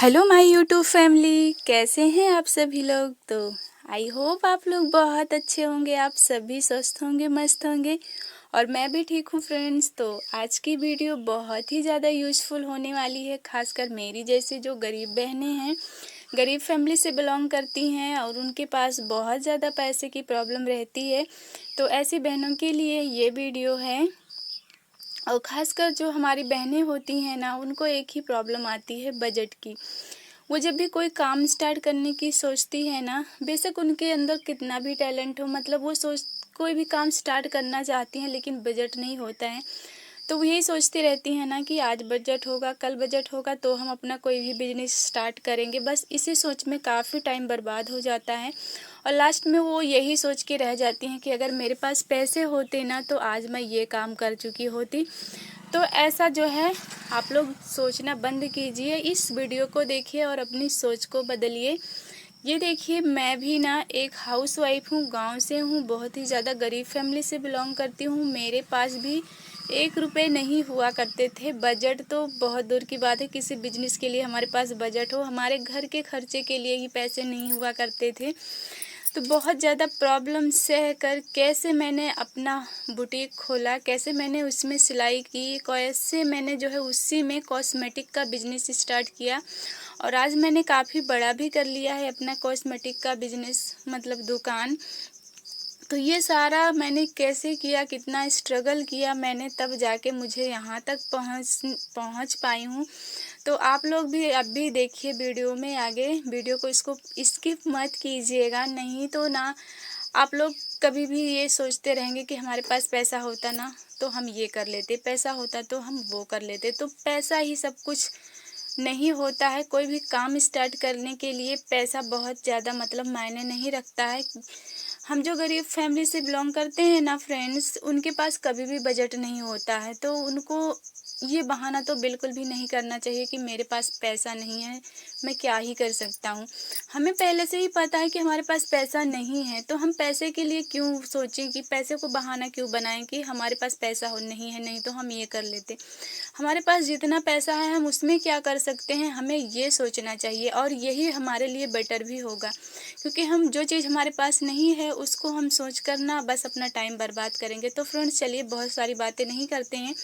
Hello my YouTube family, कैसे हैं आप सभी लोग। तो आई होप आप लोग बहुत अच्छे होंगे, आप सभी स्वस्थ होंगे, मस्त होंगे और मैं भी ठीक हूँ फ्रेंड्स। तो आज की वीडियो बहुत ही ज़्यादा यूज़फुल होने वाली है, खासकर मेरी जैसी जो गरीब बहनें हैं, गरीब फैमिली से बिलोंग करती हैं और उनके पास बहुत ज़्यादा पैसे की प्रॉब्लम रहती है। तो ऐसी बहनों के लिए ये वीडियो है। और ख़ासकर जो हमारी बहनें होती हैं ना, उनको एक ही प्रॉब्लम आती है बजट की। वो जब भी कोई काम स्टार्ट करने की सोचती है ना, बेशक उनके अंदर कितना भी टैलेंट हो, मतलब वो सोच कोई भी काम स्टार्ट करना चाहती हैं लेकिन बजट नहीं होता है। तो वो यही सोचती रहती हैं ना कि आज बजट होगा, कल बजट होगा तो हम अपना कोई भी बिजनेस स्टार्ट करेंगे। बस इसी सोच में काफ़ी टाइम बर्बाद हो जाता है और लास्ट में वो यही सोच के रह जाती हैं कि अगर मेरे पास पैसे होते ना तो आज मैं ये काम कर चुकी होती। तो ऐसा जो है आप लोग सोचना बंद कीजिए, इस वीडियो को देखिए और अपनी सोच को बदलिए। ये देखिए, मैं भी ना एक हाउसवाइफ हूँ, गांव से हूँ, बहुत ही ज़्यादा गरीब फैमिली से बिलोंग करती हूँ। मेरे पास भी 1 रुपये नहीं हुआ करते थे। बजट तो बहुत दूर की बात है, किसी बिजनेस के लिए हमारे पास बजट हो, हमारे घर के खर्चे के लिए ही पैसे नहीं हुआ करते थे। तो बहुत ज़्यादा प्रॉब्लम सह कर कैसे मैंने अपना बुटीक खोला, कैसे मैंने उसमें सिलाई की, कैसे मैंने जो है उसी में कॉस्मेटिक का बिजनेस स्टार्ट किया और आज मैंने काफ़ी बड़ा भी कर लिया है अपना कॉस्मेटिक का बिजनेस, मतलब दुकान। तो ये सारा मैंने कैसे किया, कितना स्ट्रगल किया मैंने, तब जाके मुझे यहाँ तक पहुँच पाई हूँ। तो आप लोग भी अब भी देखिए वीडियो में आगे, वीडियो को इसको स्किप मत कीजिएगा, नहीं तो ना आप लोग कभी भी ये सोचते रहेंगे कि हमारे पास पैसा होता ना तो हम ये कर लेते, पैसा होता तो हम वो कर लेते। तो पैसा ही सब कुछ नहीं होता है। कोई भी काम स्टार्ट करने के लिए पैसा बहुत ज़्यादा मतलब मायने नहीं रखता है। हम जो गरीब फैमिली से बिलोंग करते हैं ना फ्रेंड्स, उनके पास कभी भी बजट नहीं होता है। तो उनको ये बहाना तो बिल्कुल भी नहीं करना चाहिए कि मेरे पास पैसा नहीं है, मैं क्या ही कर सकता हूँ। हमें पहले से ही पता है कि हमारे पास पैसा नहीं है, तो हम पैसे के लिए क्यों सोचें, कि पैसे को बहाना क्यों बनाएं कि हमारे पास पैसा हो नहीं है, नहीं तो हम ये कर लेते। हमारे पास जितना पैसा है हम उसमें क्या कर सकते हैं, हमें ये सोचना चाहिए और यही हमारे लिए बेटर भी होगा। क्योंकि हम जो चीज़ हमारे पास नहीं है उसको हम सोच कर ना बस अपना टाइम बर्बाद करेंगे। तो फ्रेंड्स चलिए, बहुत सारी बातें नहीं करते हैं।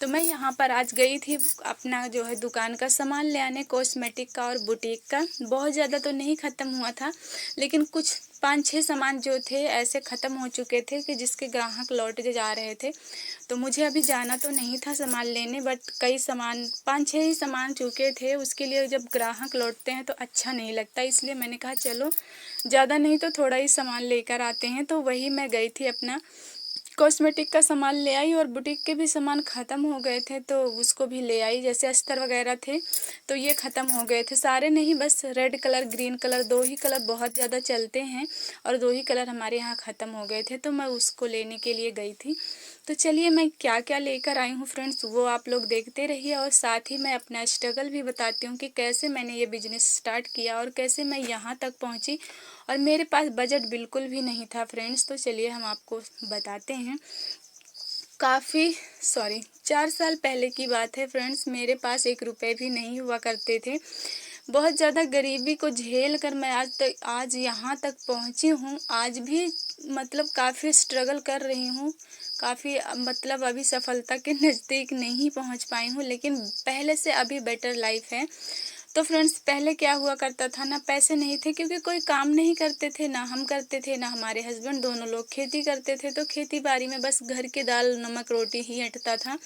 तो मैं यहाँ पर आज गई थी अपना जो है दुकान का सामान ले आने, कॉस्मेटिक का और बुटीक का। बहुत ज़्यादा तो नहीं ख़त्म हुआ था, लेकिन कुछ 5-6 सामान जो थे ऐसे ख़त्म हो चुके थे कि जिसके ग्राहक लौट के जा रहे थे। तो मुझे अभी जाना तो नहीं था सामान लेने, बट कई सामान 5-6 ही सामान चुके थे। उसके लिए जब ग्राहक लौटते हैं तो अच्छा नहीं लगता, इसलिए मैंने कहा चलो ज़्यादा नहीं तो थोड़ा ही सामान लेकर आते हैं। तो वही मैं गई थी, अपना कॉस्मेटिक का सामान ले आई और बुटीक के भी सामान ख़त्म हो गए थे तो उसको भी ले आई। जैसे अस्तर वगैरह थे तो ये ख़त्म हो गए थे, सारे नहीं, बस रेड कलर, ग्रीन कलर, 2 ही कलर बहुत ज़्यादा चलते हैं और 2 ही कलर हमारे यहाँ ख़त्म हो गए थे। तो मैं उसको लेने के लिए गई थी। तो चलिए, मैं क्या क्या लेकर आई हूँ फ्रेंड्स, वो आप लोग देखते रहिए और साथ ही मैं अपना स्ट्रगल भी बताती हूँ कि कैसे मैंने ये बिज़नेस स्टार्ट किया और कैसे मैं यहाँ तक पहुँची। और मेरे पास बजट बिल्कुल भी नहीं था फ्रेंड्स। तो चलिए हम आपको बताते हैं। काफ़ी 4 साल पहले की बात है फ्रेंड्स, मेरे पास 1 रुपये भी नहीं हुआ करते थे। बहुत ज़्यादा गरीबी को झेल कर मैं आज यहाँ तक पहुँची हूँ। आज भी मतलब काफ़ी स्ट्रगल कर रही हूँ, काफ़ी मतलब अभी सफलता के नज़दीक नहीं पहुँच पाई हूँ, लेकिन पहले से अभी बेटर लाइफ है। तो फ्रेंड्स पहले क्या हुआ करता था ना, पैसे नहीं थे क्योंकि कोई काम नहीं करते थे, ना हम करते थे ना हमारे हस्बैंड, दोनों लोग खेती करते थे। तो खेती बाड़ी में बस घर के दाल नमक रोटी ही अटता था,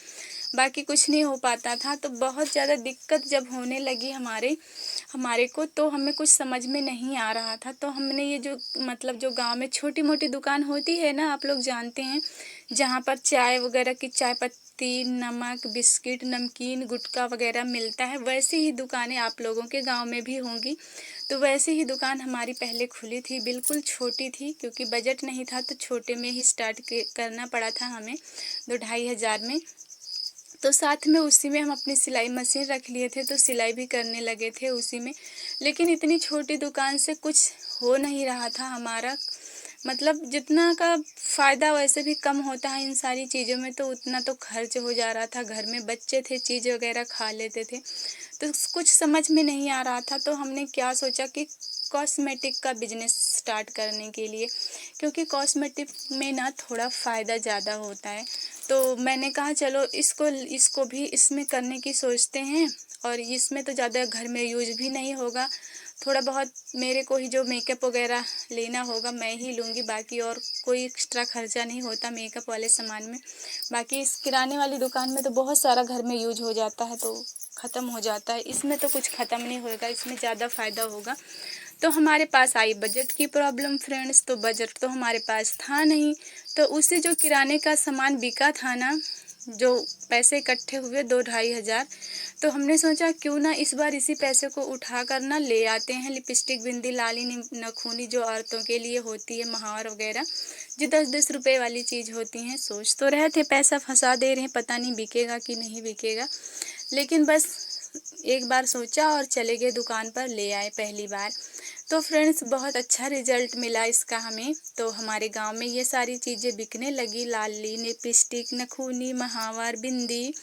बाकी कुछ नहीं हो पाता था। तो बहुत ज़्यादा दिक्कत जब होने लगी हमारे को, तो हमें कुछ समझ में नहीं आ रहा था। तो हमने ये जो मतलब जो गांव में छोटी मोटी दुकान होती है ना, आप लोग जानते हैं, जहाँ पर चाय वगैरह की, चाय पत्ती, नमक, बिस्किट, नमकीन, गुटखा वगैरह मिलता है, वैसी ही दुकानें आप लोगों के गांव में भी होंगी। तो वैसे ही दुकान हमारी पहले खुली थी, बिल्कुल छोटी थी क्योंकि बजट नहीं था, तो छोटे में ही स्टार्ट करना पड़ा था हमें, 2-2.5 हज़ार में। तो साथ में उसी में हम अपनी सिलाई मशीन रख लिए थे, तो सिलाई भी करने लगे थे उसी में। लेकिन इतनी छोटी दुकान से कुछ हो नहीं रहा था हमारा, मतलब जितना का फ़ायदा वैसे भी कम होता है इन सारी चीज़ों में, तो उतना तो खर्च हो जा रहा था। घर में बच्चे थे, चीज़ वगैरह खा लेते थे, तो कुछ समझ में नहीं आ रहा था। तो हमने क्या सोचा कि कॉस्मेटिक का बिजनेस स्टार्ट करने के लिए, क्योंकि कॉस्मेटिक में ना थोड़ा फ़ायदा ज़्यादा होता है। तो मैंने कहा चलो इसको इसको भी इसमें करने की सोचते हैं, और इसमें तो ज़्यादा घर में यूज भी नहीं होगा। थोड़ा बहुत मेरे को ही जो मेकअप वगैरह लेना होगा मैं ही लूँगी, बाकी और कोई एक्स्ट्रा खर्चा नहीं होता मेकअप वाले सामान में। बाकी इस किराने वाली दुकान में तो बहुत सारा घर में यूज हो जाता है, तो ख़त्म हो जाता है। इसमें तो कुछ ख़त्म नहीं होगा, इसमें ज़्यादा फ़ायदा होगा। तो हमारे पास आई बजट की प्रॉब्लम फ्रेंड्स, तो बजट तो हमारे पास था नहीं। तो उससे जो किराने का सामान बिका था ना, जो पैसे इकट्ठे हुए 2-2.5 हज़ार, तो हमने सोचा क्यों ना इस बार इसी पैसे को उठा कर ना ले आते हैं लिपस्टिक, बिंदी, लाली, नखूनी जो औरतों के लिए होती है, महावर वगैरह, जो 10-10 रुपए वाली चीज़ होती हैं। सोच तो रहे थे पैसा फंसा दे रहे हैं, पता नहीं बिकेगा कि नहीं बिकेगा, लेकिन बस एक बार सोचा और चले गए दुकान पर, ले आए पहली बार। तो फ्रेंड्स बहुत अच्छा रिजल्ट मिला इसका हमें। तो हमारे गांव में ये सारी चीज़ें बिकने लगी, लाली, लिपस्टिक, नखूनी, महावर, बिंदी,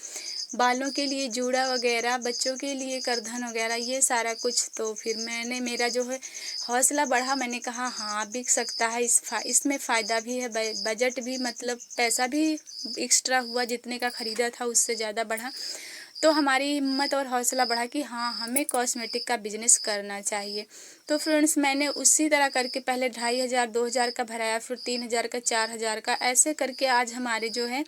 बालों के लिए जूड़ा वगैरह, बच्चों के लिए करधन वगैरह, ये सारा कुछ। तो फिर मेरा जो है हौसला बढ़ा, मैंने कहा हाँ बिक सकता है, इसमें फ़ायदा भी है, बजट भी मतलब पैसा भी एक्स्ट्रा हुआ, जितने का ख़रीदा था उससे ज़्यादा बढ़ा। तो हमारी हिम्मत और हौसला बढ़ा कि हाँ हमें कॉस्मेटिक का बिजनेस करना चाहिए। तो फ्रेंड्स मैंने उसी तरह करके पहले 2.5 हज़ार 2 हज़ार का भराया, फिर 3 हज़ार का, 4 हज़ार का, ऐसे करके आज हमारे जो है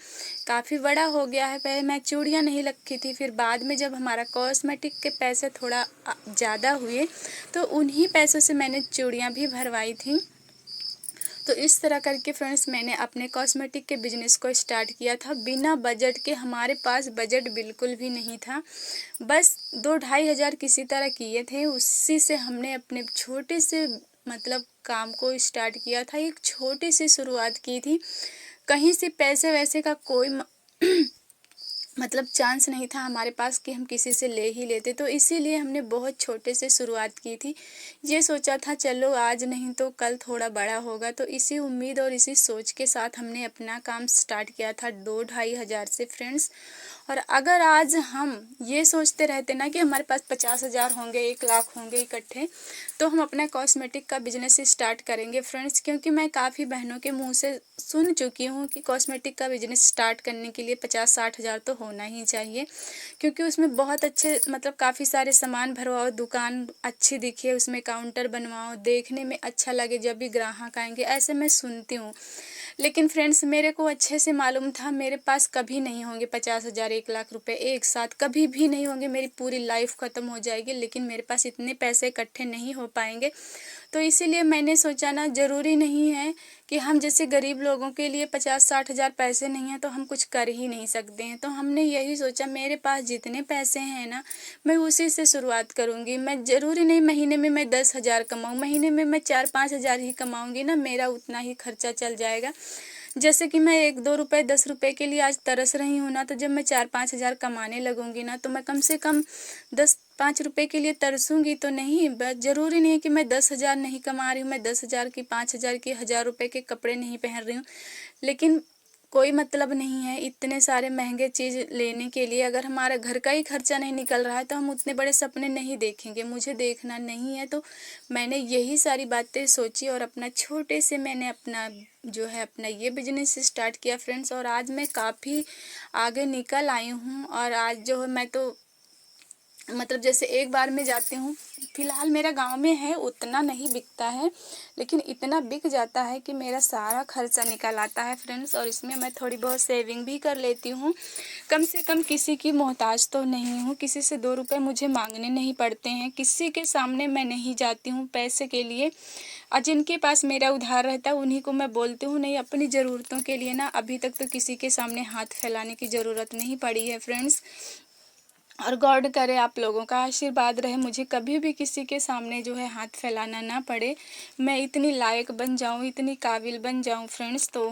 काफ़ी बड़ा हो गया है। पहले मैं चूड़ियाँ नहीं रखी थी, फिर बाद में जब हमारा कॉस्मेटिक के पैसे थोड़ा ज़्यादा हुए तो उन्हीं पैसों से मैंने चूड़ियाँ भी भरवाई थी। तो इस तरह करके फ्रेंड्स मैंने अपने कॉस्मेटिक के बिज़नेस को स्टार्ट किया था बिना बजट के। हमारे पास बजट बिल्कुल भी नहीं था, बस 2-2.5 हज़ार किसी तरह किए थे, उसी से हमने अपने छोटे से मतलब काम को स्टार्ट किया था। एक छोटी सी शुरुआत की थी, कहीं से पैसे वैसे का कोई मतलब चांस नहीं था हमारे पास कि हम किसी से ले ही लेते, तो इसीलिए हमने बहुत छोटे से शुरुआत की थी। ये सोचा था चलो आज नहीं तो कल थोड़ा बड़ा होगा, तो इसी उम्मीद और इसी सोच के साथ हमने अपना काम स्टार्ट किया था 2-2.5 हज़ार से फ्रेंड्स। और अगर आज हम ये सोचते रहते ना कि हमारे पास 50 हज़ार होंगे, 1 लाख होंगे इकट्ठे, तो हम अपना कॉस्मेटिक का बिजनेस स्टार्ट करेंगे फ्रेंड्स। क्योंकि मैं काफ़ी बहनों के मुंह से सुन चुकी हूँ कि कॉस्मेटिक का बिजनेस स्टार्ट करने के लिए 50-60 हज़ार तो होना ही चाहिए, क्योंकि उसमें बहुत अच्छे मतलब काफ़ी सारे सामान भरवाओ, दुकान अच्छी दिखे, उसमें काउंटर बनवाओ, देखने में अच्छा लगे जब भी ग्राहक आएंगे, ऐसे मैं सुनती हूँ। लेकिन फ्रेंड्स मेरे को अच्छे से मालूम था मेरे पास कभी नहीं होंगे 50 हज़ार, 1 लाख रुपए एक साथ, कभी भी नहीं होंगे, मेरी पूरी लाइफ ख़त्म हो जाएगी, लेकिन मेरे पास इतने पैसे इकट्ठे नहीं हो पाएंगे। तो इसीलिए मैंने सोचा ना, ज़रूरी नहीं है कि हम जैसे गरीब लोगों के लिए 50-60 हज़ार पैसे नहीं हैं तो हम कुछ कर ही नहीं सकते हैं। तो हमने यही सोचा मेरे पास जितने पैसे हैं ना, मैं उसी से शुरुआत करूँगी। मैं ज़रूरी नहीं महीने में मैं 10 हज़ार कमाऊँ, महीने में मैं 4-5 हज़ार ही कमाऊँगी ना, मेरा उतना ही खर्चा चल जाएगा। जैसे कि मैं 1-2 रुपए 10 रुपए के लिए आज तरस रही हूँ ना, तो जब मैं 4-5 हज़ार कमाने लगूंगी ना, तो मैं कम से कम 10-5 रुपए के लिए तरसूंगी तो नहीं। ज़रूरी नहीं है कि मैं 10 हज़ार नहीं कमा रही हूँ, मैं 10 हज़ार की, 5 हज़ार की, 1,000 रुपए के कपड़े नहीं पहन रही हूँ, लेकिन कोई मतलब नहीं है इतने सारे महंगे चीज़ लेने के लिए। अगर हमारा घर का ही खर्चा नहीं निकल रहा है तो हम उतने बड़े सपने नहीं देखेंगे, मुझे देखना नहीं है। तो मैंने यही सारी बातें सोची और अपना छोटे से मैंने अपना जो है अपना ये बिजनेस स्टार्ट किया फ्रेंड्स। और आज मैं काफ़ी आगे निकल आई हूँ, और आज जो है मैं तो मतलब जैसे एक बार में जाती हूँ, फिलहाल मेरा गांव में है, उतना नहीं बिकता है, लेकिन इतना बिक जाता है कि मेरा सारा खर्चा निकल आता है फ्रेंड्स। और इसमें मैं थोड़ी बहुत सेविंग भी कर लेती हूँ, कम से कम किसी की मोहताज तो नहीं हूँ, किसी से 2 रुपए मुझे मांगने नहीं पड़ते हैं, किसी के सामने मैं नहीं जाती हूँ पैसे के लिए। और जिनके पास मेरा उधार रहता है उन्हीं को मैं बोलती हूँ, नहीं अपनी ज़रूरतों के लिए ना अभी तक तो किसी के सामने हाथ फैलाने की ज़रूरत नहीं पड़ी है फ्रेंड्स। और गॉड करे आप लोगों का आशीर्वाद रहे, मुझे कभी भी किसी के सामने जो है हाथ फैलाना ना पड़े, मैं इतनी लायक बन जाऊं, इतनी काबिल बन जाऊं फ्रेंड्स। तो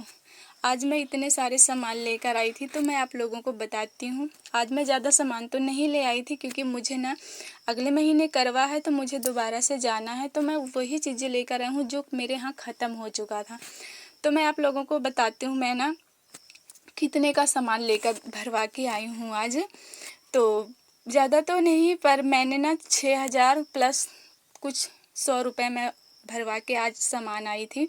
आज मैं इतने सारे सामान लेकर आई थी, तो मैं आप लोगों को बताती हूँ। आज मैं ज़्यादा सामान तो नहीं ले आई थी, क्योंकि मुझे ना अगले महीने करवा है, तो मुझे दोबारा से जाना है, तो मैं वही चीज़ें लेकर आई हूँ जो मेरे यहाँ ख़त्म हो चुका था। तो मैं आप लोगों को बताती हूँ मैं ना कितने का सामान लेकर भरवा के आई हूँ आज। तो ज़्यादा तो नहीं, पर मैंने ना 6,000 प्लस कुछ 100 रुपये मैं भरवा के आज सामान आई थी,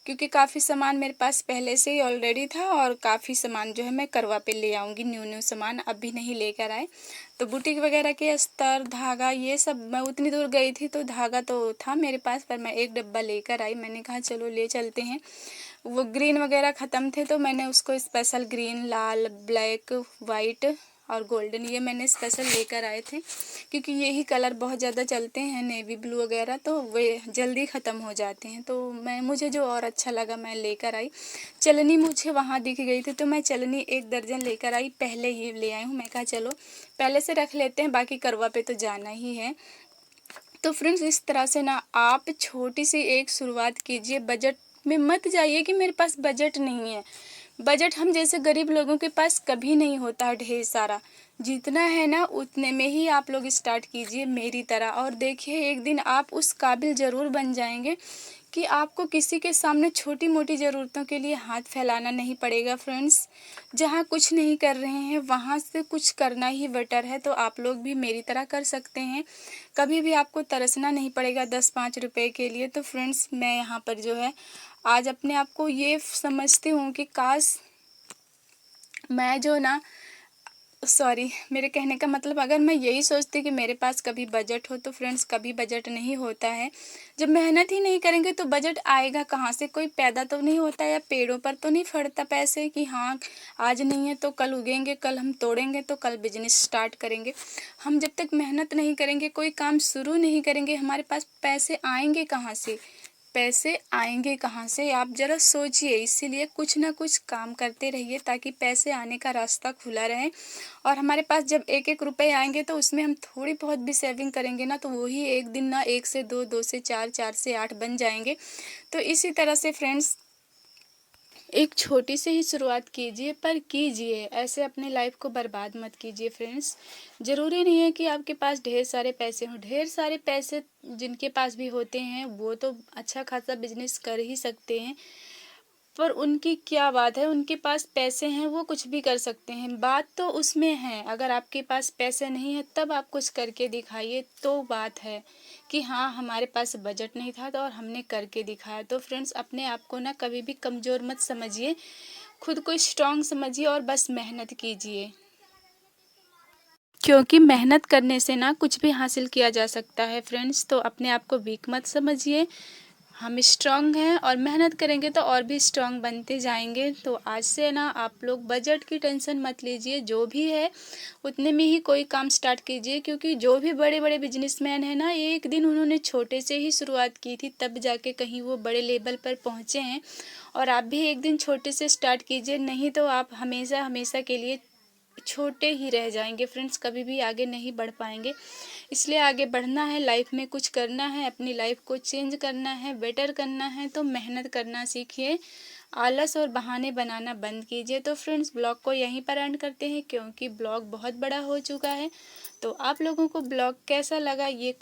क्योंकि काफ़ी सामान मेरे पास पहले से ही ऑलरेडी था, और काफ़ी सामान जो है मैं करवा पे ले आऊँगी। न्यू सामान अभी नहीं लेकर आए। तो बुटीक वगैरह के अस्तर, धागा, ये सब मैं उतनी दूर गई थी तो धागा तो था मेरे पास, पर मैं एक डब्बा लेकर आई। मैंने कहा चलो ले चलते हैं। वो ग्रीन वगैरह ख़त्म थे, तो मैंने उसको स्पेशल ग्रीन, लाल, ब्लैक, वाइट और गोल्डन, ये मैंने स्पेशल लेकर आए थे, क्योंकि यही कलर बहुत ज़्यादा चलते हैं, नेवी ब्लू वगैरह, तो वे जल्दी ख़त्म हो जाते हैं। तो मुझे जो और अच्छा लगा मैं लेकर आई। चलनी मुझे वहाँ दिख गई थी, तो मैं चलनी 1 दर्जन लेकर आई, पहले ही ले आई हूँ। मैं कहा चलो पहले से रख लेते हैं, बाकी करवा पे तो जाना ही है। तो फ्रेंड्स, इस तरह से ना आप छोटी सी एक शुरुआत कीजिए। बजट में मत जाइए कि मेरे पास बजट नहीं है। बजट हम जैसे गरीब लोगों के पास कभी नहीं होता है ढेर सारा। जितना है ना उतने में ही आप लोग स्टार्ट कीजिए मेरी तरह, और देखिए एक दिन आप उस काबिल ज़रूर बन जाएंगे कि आपको किसी के सामने छोटी मोटी ज़रूरतों के लिए हाथ फैलाना नहीं पड़ेगा। फ्रेंड्स, जहाँ कुछ नहीं कर रहे हैं वहाँ से कुछ करना ही बेटर है। तो आप लोग भी मेरी तरह कर सकते हैं। कभी भी आपको तरसना नहीं पड़ेगा 10-5 रुपए के लिए। तो फ्रेंड्स, मैं यहाँ पर जो है आज अपने आप को ये समझती हूँ कि काश मैं जो ना मेरे कहने का मतलब, अगर मैं यही सोचती कि मेरे पास कभी बजट हो, तो फ्रेंड्स कभी बजट नहीं होता है। जब मेहनत ही नहीं करेंगे तो बजट आएगा कहाँ से? कोई पैदा तो नहीं होता, या पेड़ों पर तो नहीं फड़ता पैसे कि हाँ आज नहीं है तो कल उगेंगे, कल हम तोड़ेंगे तो कल बिजनेस स्टार्ट करेंगे। हम जब तक मेहनत नहीं करेंगे, कोई काम शुरू नहीं करेंगे, हमारे पास पैसे आएंगे कहाँ से? पैसे आएंगे कहाँ से? आप ज़रा सोचिए। इसीलिए कुछ ना कुछ काम करते रहिए, ताकि पैसे आने का रास्ता खुला रहे। और हमारे पास जब 1-1 रुपए आएंगे, तो उसमें हम थोड़ी बहुत भी सेविंग करेंगे ना, तो वही एक दिन ना 1 से 2, 2 से 4, 4 से 8 बन जाएंगे। तो इसी तरह से फ्रेंड्स, एक छोटी से ही शुरुआत कीजिए, पर कीजिए, ऐसे अपने लाइफ को बर्बाद मत कीजिए। फ्रेंड्स, ज़रूरी नहीं है कि आपके पास ढेर सारे पैसे हों। ढेर सारे पैसे जिनके पास भी होते हैं वो तो अच्छा खासा बिजनेस कर ही सकते हैं, पर उनकी क्या बात है? उनके पास पैसे हैं, वो कुछ भी कर सकते हैं। बात तो उसमें है, अगर आपके पास पैसे नहीं है तब आप कुछ करके दिखाइए, तो बात है कि हाँ हमारे पास बजट नहीं था तो और हमने करके दिखाया। तो फ्रेंड्स, अपने आप को ना कभी भी कमज़ोर मत समझिए, खुद को स्ट्रांग समझिए और बस मेहनत कीजिए, क्योंकि मेहनत करने से ना कुछ भी हासिल किया जा सकता है। फ्रेंड्स, तो अपने आप को वीक मत समझिए, हम स्ट्रांग हैं और मेहनत करेंगे तो और भी स्ट्रांग बनते जाएंगे। तो आज से ना आप लोग बजट की टेंशन मत लीजिए, जो भी है उतने में ही कोई काम स्टार्ट कीजिए, क्योंकि जो भी बड़े बड़े बिजनेसमैन हैं ना, एक दिन उन्होंने छोटे से ही शुरुआत की थी, तब जाके कहीं वो बड़े लेवल पर पहुँचे हैं। और आप भी एक दिन छोटे से स्टार्ट कीजिए, नहीं तो आप हमेशा हमेशा के लिए छोटे ही रह जाएंगे। फ्रेंड्स, कभी भी आगे नहीं बढ़ पाएंगे। इसलिए आगे बढ़ना है, लाइफ में कुछ करना है, अपनी लाइफ को चेंज करना है, बेटर करना है, तो मेहनत करना सीखिए, आलस और बहाने बनाना बंद कीजिए। तो फ्रेंड्स, ब्लॉग को यहीं पर एंड करते हैं, क्योंकि ब्लॉग बहुत बड़ा हो चुका है। तो आप लोगों को ब्लॉग कैसा लगा ये